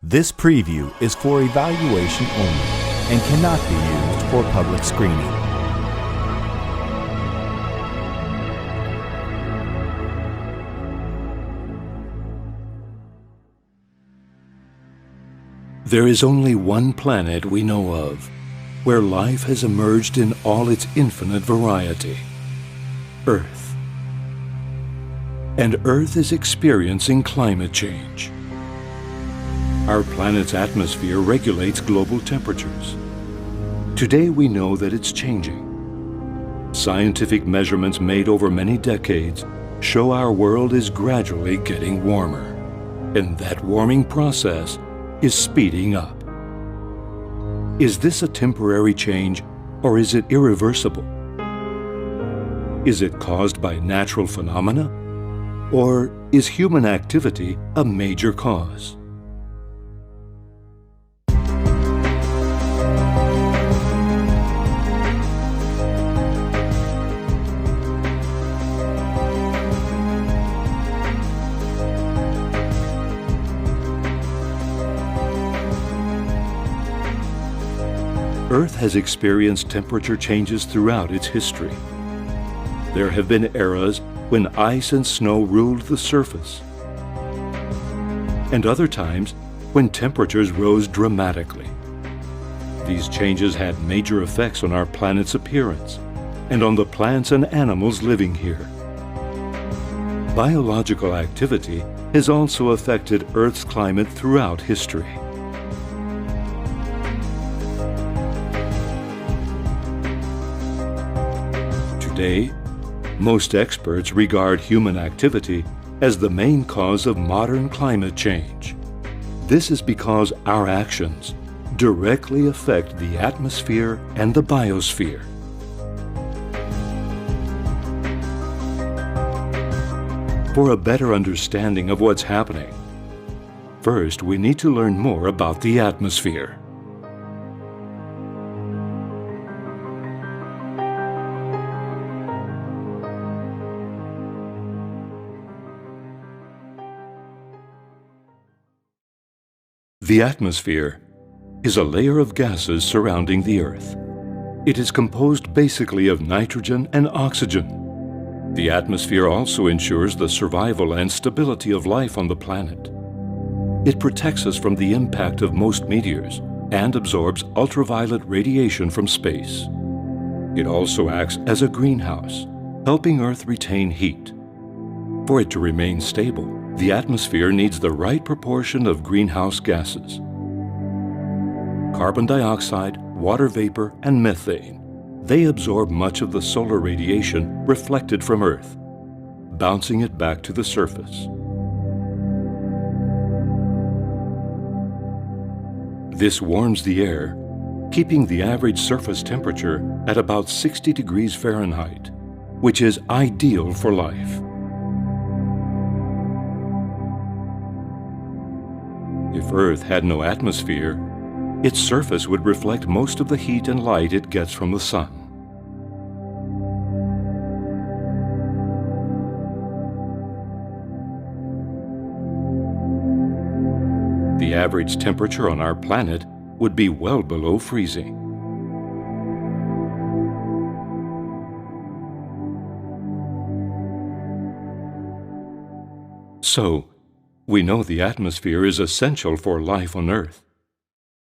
This preview is for evaluation only and cannot be used for public screening. There is only one planet we know of where life has emerged in all its infinite variety: Earth. And Earth is experiencing climate change. Our planet's atmosphere regulates global temperatures. Today we know that it's changing. Scientific measurements made over many decades show our world is gradually getting warmer, and that warming process is speeding up. Is this a temporary change, or is it irreversible? Is it caused by natural phenomena, or is human activity a major cause? Earth has experienced temperature changes throughout its history. There have been eras when ice and snow ruled the surface, and other times when temperatures rose dramatically. These changes had major effects on our planet's appearance and on the plants and animals living here. Biological activity has also affected Earth's climate throughout history. Today, most experts regard human activity as the main cause of modern climate change. This is because our actions directly affect the atmosphere and the biosphere. For a better understanding of what's happening, first we need to learn more about the atmosphere. The atmosphere is a layer of gases surrounding the Earth. It is composed basically of nitrogen and oxygen. The atmosphere also ensures the survival and stability of life on the planet. It protects us from the impact of most meteors and absorbs ultraviolet radiation from space. It also acts as a greenhouse, helping Earth retain heat. For it to remain stable, the atmosphere needs the right proportion of greenhouse gases. Carbon dioxide, water vapor, and methane. They absorb much of the solar radiation reflected from Earth, bouncing it back to the surface. This warms the air, keeping the average surface temperature at about 60 degrees Fahrenheit, which is ideal for life. If Earth had no atmosphere, its surface would reflect most of the heat and light it gets from the sun. The average temperature on our planet would be well below freezing. So, we know the atmosphere is essential for life on Earth.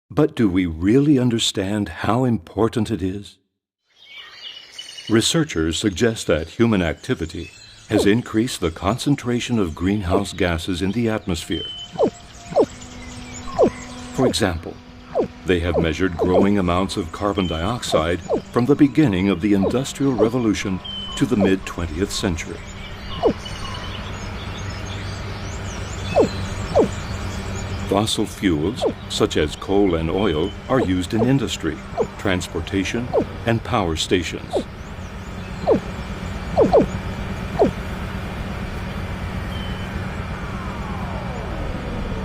But do we really understand how important it is? Researchers suggest that human activity has increased the concentration of greenhouse gases in the atmosphere. For example, they have measured growing amounts of carbon dioxide from the beginning of the Industrial Revolution to the mid-20th century. Fossil fuels, such as coal and oil, are used in industry, transportation, and power stations.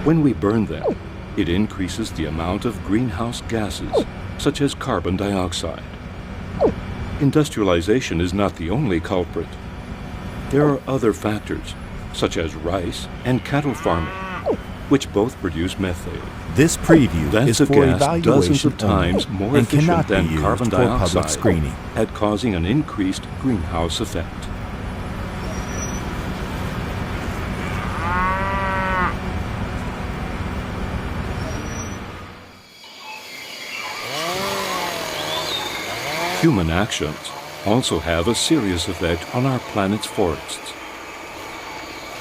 When we burn them, it increases the amount of greenhouse gases, such as carbon dioxide. Industrialization is not the only culprit. There are other factors, such as rice and cattle farming. which both produce methane. This preview That's is a for gas dozens evaluation of times only more and efficient cannot be than used carbon for public dioxide screening. at causing an increased greenhouse effect. Human actions also have a serious effect on our planet's forests.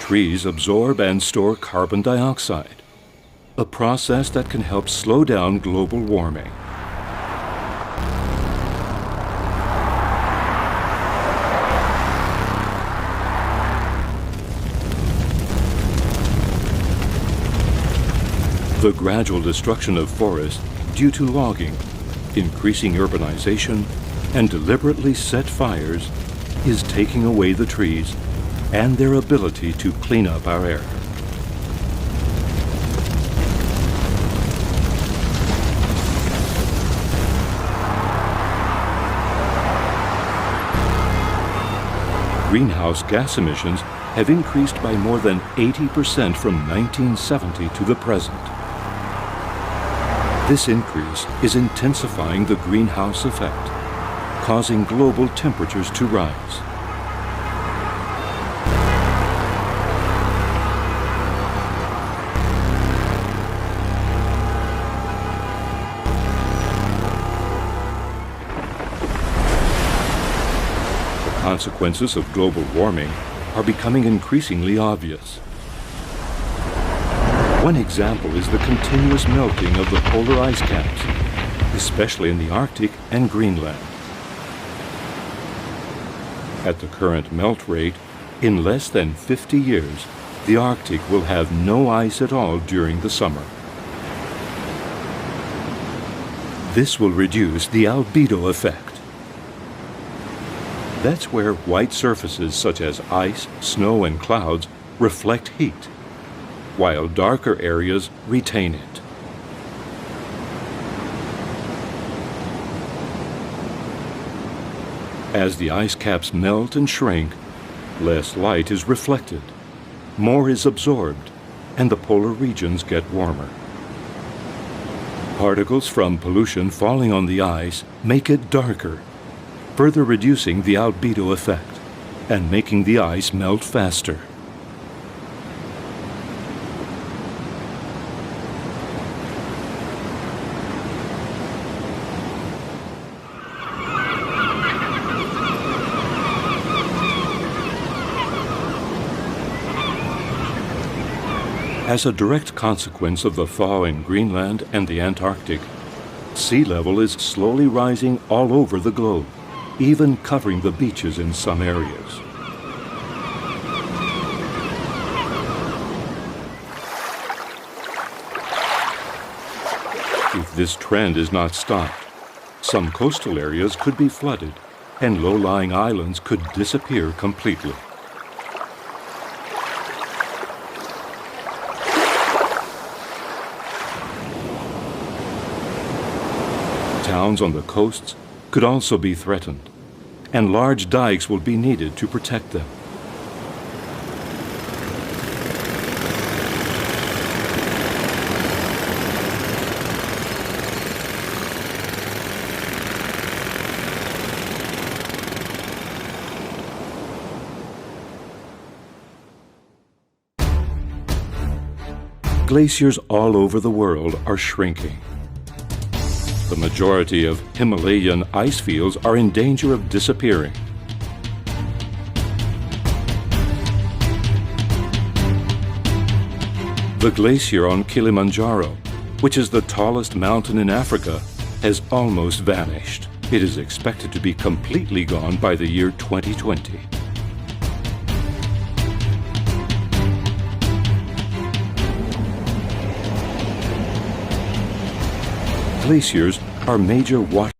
Trees absorb and store carbon dioxide, a process that can help slow down global warming. The gradual destruction of forests due to logging, increasing urbanization, and deliberately set fires is taking away the trees and their ability to clean up our air. Greenhouse gas emissions have increased by more than 80% from 1970 to the present. This increase is intensifying the greenhouse effect, causing global temperatures to rise. The consequences of global warming are becoming increasingly obvious. One example is the continuous melting of the polar ice caps, especially in the Arctic and Greenland. At the current melt rate, in less than 50 years, the Arctic will have no ice at all during the summer. This will reduce the albedo effect. That's where white surfaces such as ice, snow, and clouds reflect heat, while darker areas retain it. As the ice caps melt and shrink, less light is reflected, more is absorbed, and the polar regions get warmer. Particles from pollution falling on the ice make it darker, further reducing the albedo effect and making the ice melt faster. As a direct consequence of the thaw in Greenland and the Antarctic, sea level is slowly rising all over the globe, even covering the beaches in some areas. If this trend is not stopped, some coastal areas could be flooded and low-lying islands could disappear completely. Towns on the coasts could also be threatened, and large dikes will be needed to protect them. Glaciers all over the world are shrinking. The majority of Himalayan ice fields are in danger of disappearing. The glacier on Kilimanjaro, which is the tallest mountain in Africa, has almost vanished. It is expected to be completely gone by the year 2020. Glaciers are major water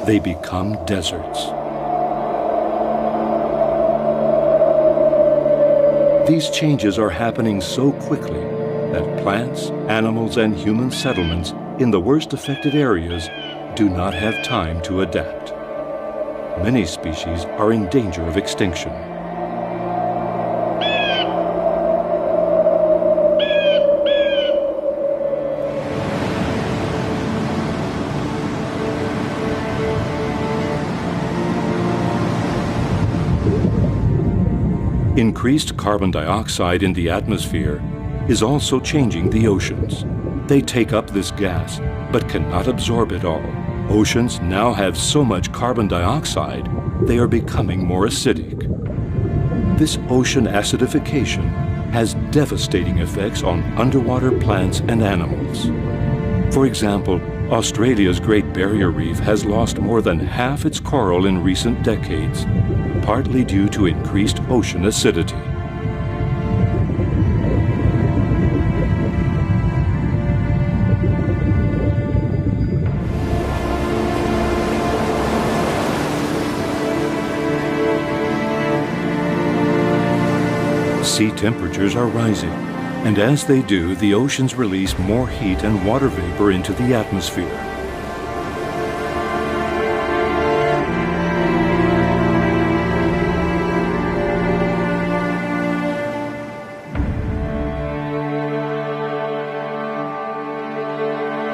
they become deserts. These changes are happening so quickly that plants, animals, and human settlements in the worst affected areas do not have time to adapt. Many species are in danger of extinction. Increased carbon dioxide in the atmosphere is also changing the oceans. They take up this gas, but cannot absorb it all. Oceans now have so much carbon dioxide, they are becoming more acidic. This ocean acidification has devastating effects on underwater plants and animals. For example, Australia's Great Barrier Reef has lost more than half its coral in recent decades, partly due to increased ocean acidity. Sea temperatures are rising, and as they do, the oceans release more heat and water vapor into the atmosphere.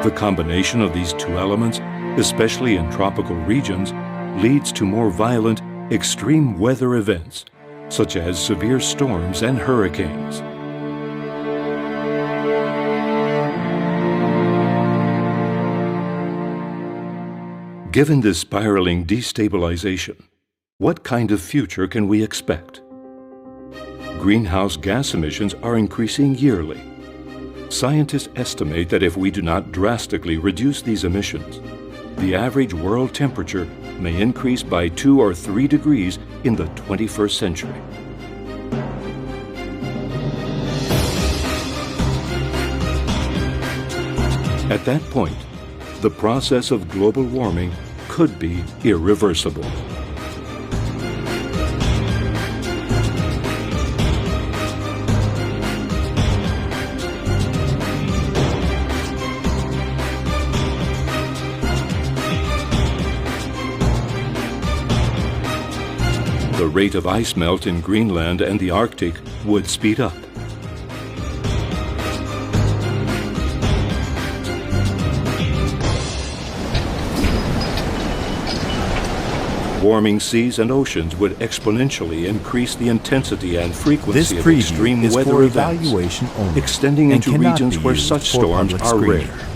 The combination of these two elements, especially in tropical regions, leads to more violent, extreme weather events, such as severe storms and hurricanes. Given this spiraling destabilization, what kind of future can we expect? Greenhouse gas emissions are increasing yearly. Scientists estimate that if we do not drastically reduce these emissions, the average world temperature may increase by 2 or 3 degrees in the 21st century. At that point, the process of global warming could be irreversible. The rate of ice melt in Greenland and the Arctic would speed up. Warming seas and oceans would exponentially increase the intensity and frequency of extreme weather events, extending into regions where such storms are rare.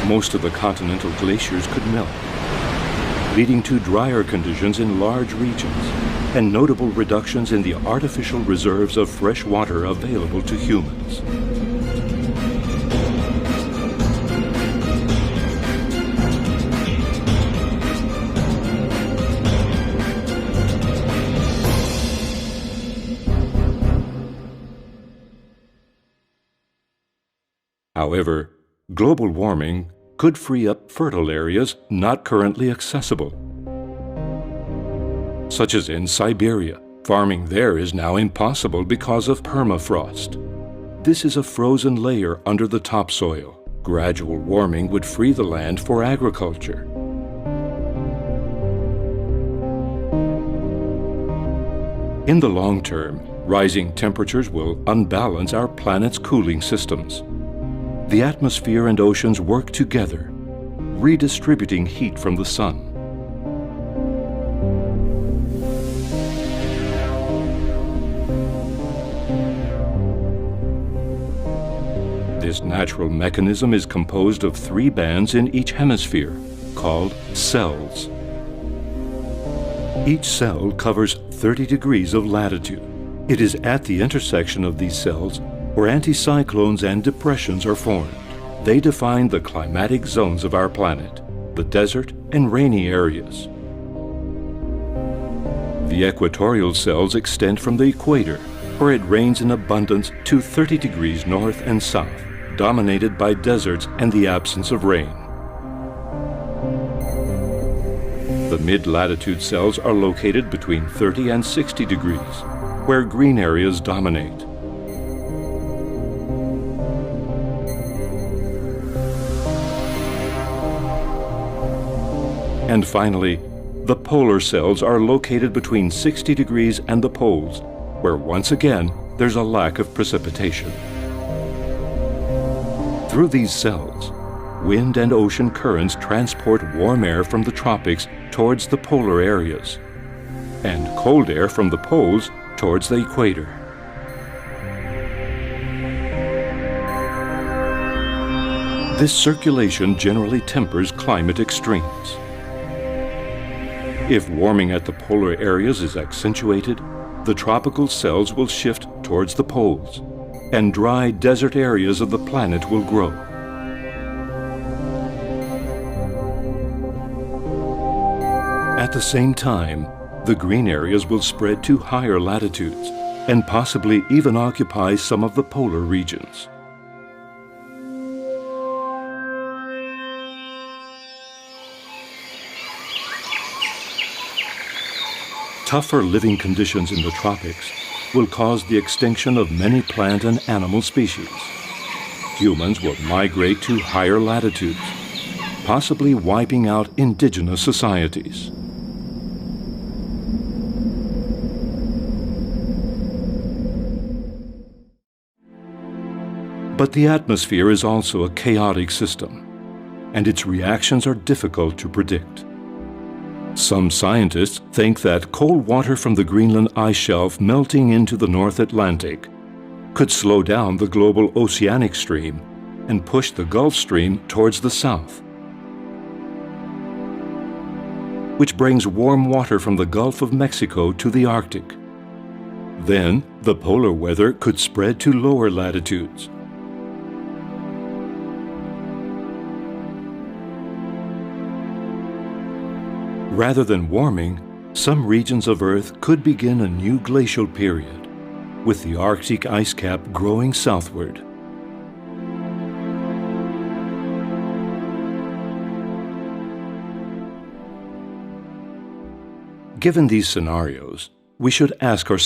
Most of the continental glaciers could melt, leading to drier conditions in large regions and notable reductions in the artificial reserves of fresh water available to humans. However, global warming could free up fertile areas not currently accessible. Such as in Siberia, farming there is now impossible because of permafrost. This is a frozen layer under the topsoil. Gradual warming would free the land for agriculture. In the long term, rising temperatures will unbalance our planet's cooling systems. The atmosphere and oceans work together, redistributing heat from the sun. This natural mechanism is composed of 3 bands in each hemisphere, called cells. Each cell covers 30 degrees of latitude. It is at the intersection of these cells where anticyclones and depressions are formed. They define the climatic zones of our planet, the desert and rainy areas. The equatorial cells extend from the equator, where it rains in abundance, to 30 degrees north and south, dominated by deserts and the absence of rain. The mid-latitude cells are located between 30 and 60 degrees, where green areas dominate. And finally, the polar cells are located between 60 degrees and the poles, where once again there's a lack of precipitation. Through these cells, wind and ocean currents transport warm air from the tropics towards the polar areas, and cold air from the poles towards the equator. This circulation generally tempers climate extremes. If warming at the polar areas is accentuated, the tropical cells will shift towards the poles, and dry desert areas of the planet will grow. At the same time, the green areas will spread to higher latitudes and possibly even occupy some of the polar regions. Tougher living conditions in the tropics will cause the extinction of many plant and animal species. Humans will migrate to higher latitudes, possibly wiping out indigenous societies. But the atmosphere is also a chaotic system, and its reactions are difficult to predict. Some scientists think that cold water from the Greenland ice shelf melting into the North Atlantic could slow down the global oceanic stream and push the Gulf Stream towards the south, which brings warm water from the Gulf of Mexico to the Arctic. Then, the polar weather could spread to lower latitudes. Rather than warming, some regions of Earth could begin a new glacial period, with the Arctic ice cap growing southward. Given these scenarios, we should ask ourselves,